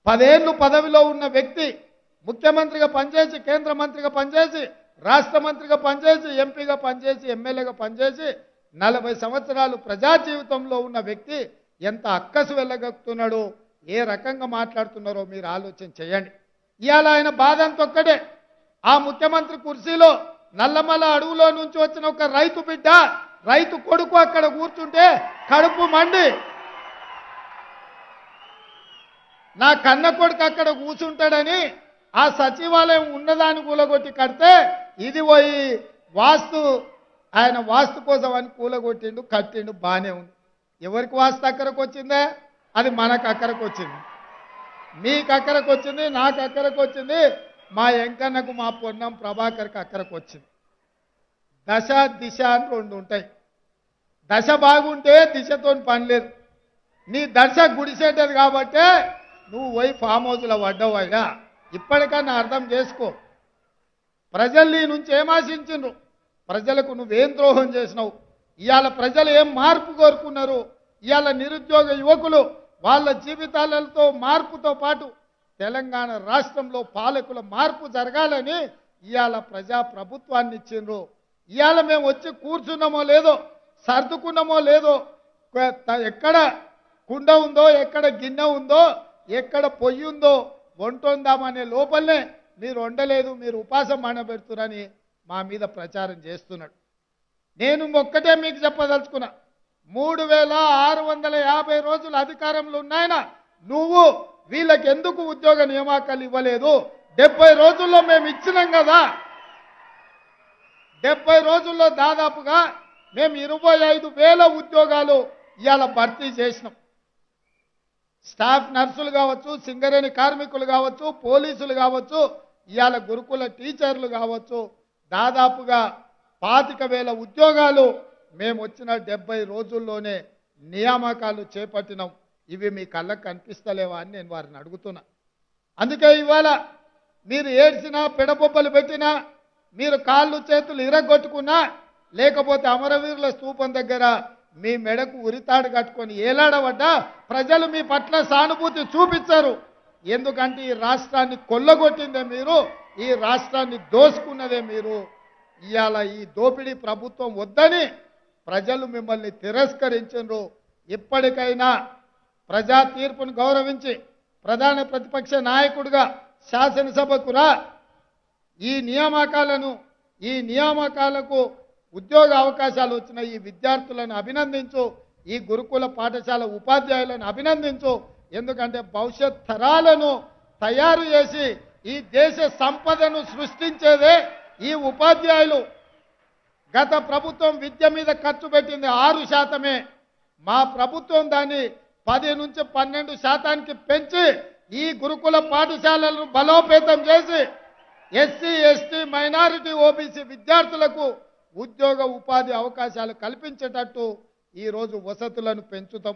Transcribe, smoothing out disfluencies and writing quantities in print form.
10 ఏళ్ళు పదవిలో ఉన్న వ్యక్తి ముఖ్యమంత్రిగా పనిచేసి, కేంద్ర మంత్రిగా పనిచేసి, రాష్ట్ర మంత్రిగా పనిచేసి, ఎంపీగా పనిచేసి, ఎమ్మెల్యేగా పనిచేసి 40 సంవత్సరాలు ప్రజా జీవితంలో ఉన్న వ్యక్తి ఎంత అక్కసు వెళ్ళగలుగుతున్నాడో, ఏ రకంగా మాట్లాడుతున్నారో మీరు ఆలోచన చేయండి. ఇవాళ ఆయన బాధ అంత ఒక్కడే. ఆ ముఖ్యమంత్రి కుర్చీలో నల్లమల అడవులో నుంచి వచ్చిన ఒక రైతు బిడ్డ, రైతు కొడుకు అక్కడ కూర్చుంటే కడుపు మండి, నా కన్న కొడుకు అక్కడ కూర్చుంటాడని ఆ సచివాలయం ఉన్నదాన్ని కూలగొట్టి కడితే, ఇది పోయి ఆయన వాస్తు కోసం అని కూలగొట్టిండు, కట్టిండు, బాగానే ఉంది. ఎవరికి వాస్తు అక్కరకు వచ్చిందే? అది మనకు అక్కరకు వచ్చింది, మీకు అక్కరకు వచ్చింది, నాకు అక్కరకు వచ్చింది, మా ఎంకన్నకు, మా పొన్నం ప్రభాకర్కి అక్కరకు వచ్చింది. దశ దిశ అని 2 ఉంటాయి. దశ బాగుంటే దిశతో పని లేదు. నీ దశ గుడిసేటది కాబట్టే నువ్వు పోయి ఫామ్ హౌస్లో పడ్డావయ్యా. ఇప్పటికన్నా అర్థం చేసుకో. ప్రజలు నీ నుంచి ఏం ఆశించిండ్రు? ప్రజలకు నువ్వేం ద్రోహం చేసినావు? ఇవాళ ప్రజలు ఏం మార్పు కోరుకున్నారు? ఇవాళ నిరుద్యోగ యువకులు వాళ్ళ జీవితాలతో మార్పుతో పాటు తెలంగాణ రాష్ట్రంలో పాలకుల మార్పు జరగాలని ఇవాళ ప్రజా ప్రభుత్వాన్ని ఇచ్చిండ్రు. ఇవాళ మేము వచ్చి కూర్చున్నామో లేదో, సర్దుకున్నామో లేదో, ఎక్కడ కుండ ఉందో, ఎక్కడ గిన్నె ఉందో, ఎక్కడ పొయ్యి ఉందో వంటొందామనే లోపలనే మీరు వండలేదు, మీరు ఉపాసం మానబెడుతున్నారని మా మీద ప్రచారం చేస్తున్నాడు. నేను ఒక్కటే మీకు చెప్పదలుచుకున్నా, 3650 రోజులు అధికారంలో ఉన్నాయన నువ్వు వీళ్ళకి ఎందుకు ఉద్యోగ నియామకాలు ఇవ్వలేదు? 70 రోజుల్లో మేము ఇచ్చినాం కదా. 70 రోజుల్లో దాదాపుగా మేము 25,000 ఉద్యోగాలు ఇవాళ భర్తీ చేసినాం. స్టాఫ్ నర్సులు కావచ్చు, సింగరేణి కార్మికులు కావచ్చు, పోలీసులు కావచ్చు, ఇవాళ గురుకుల టీచర్లు కావచ్చు, దాదాపుగా 25,000 ఉద్యోగాలు మేము వచ్చిన 70 రోజుల్లోనే నియామకాలు చేపట్టినాం. ఇవి మీ కళ్ళకు కనిపిస్తలేవా అని నేను వారిని అడుగుతున్నా. అందుకే ఇవాళ మీరు ఏడ్చినా, పెడబొబ్బలు పెట్టినా, మీరు కాళ్ళు చేతులు ఇరగొట్టుకున్నా, లేకపోతే అమరవీరుల స్తూపం దగ్గర మీ మెడకు ఉరితాడు కట్టుకొని ఏలాడబడ్డా ప్రజలు మీ పట్ల సానుభూతి చూపించారు. ఎందుకంటే ఈ రాష్ట్రాన్ని కొల్లగొట్టిందే మీరు, ఈ రాష్ట్రాన్ని దోసుకున్నదే మీరు. ఇవాళ ఈ దోపిడీ ప్రభుత్వం వద్దని ప్రజలు మిమ్మల్ని తిరస్కరించారు. ఇప్పటికైనా ప్రజా తీర్పును గౌరవించి ప్రధాన ప్రతిపక్ష నాయకుడిగా శాసనసభకు రా. ఈ నియామకాలకు ఉద్యోగ అవకాశాలు వచ్చిన ఈ విద్యార్థులను అభినందించు, ఈ గురుకుల పాఠశాల ఉపాధ్యాయులను అభినందించు. ఎందుకంటే భవిష్యత్ తరాలను తయారు చేసి ఈ దేశ సంపదను సృష్టించేదే ఈ ఉపాధ్యాయులు. గత ప్రభుత్వం విద్య మీద ఖర్చు పెట్టింది 6%. మా ప్రభుత్వం దాన్ని 10 నుంచి 12% పెంచి ఈ గురుకుల పాఠశాలలను బలోపేతం చేసి ఎస్సీ, ఎస్టీ, మైనారిటీ, ఓబీసీ విద్యార్థులకు ఉద్యోగ ఉపాధి అవకాశాలు కల్పించేటట్టు ఈరోజు వసతులను పెంచుతాం.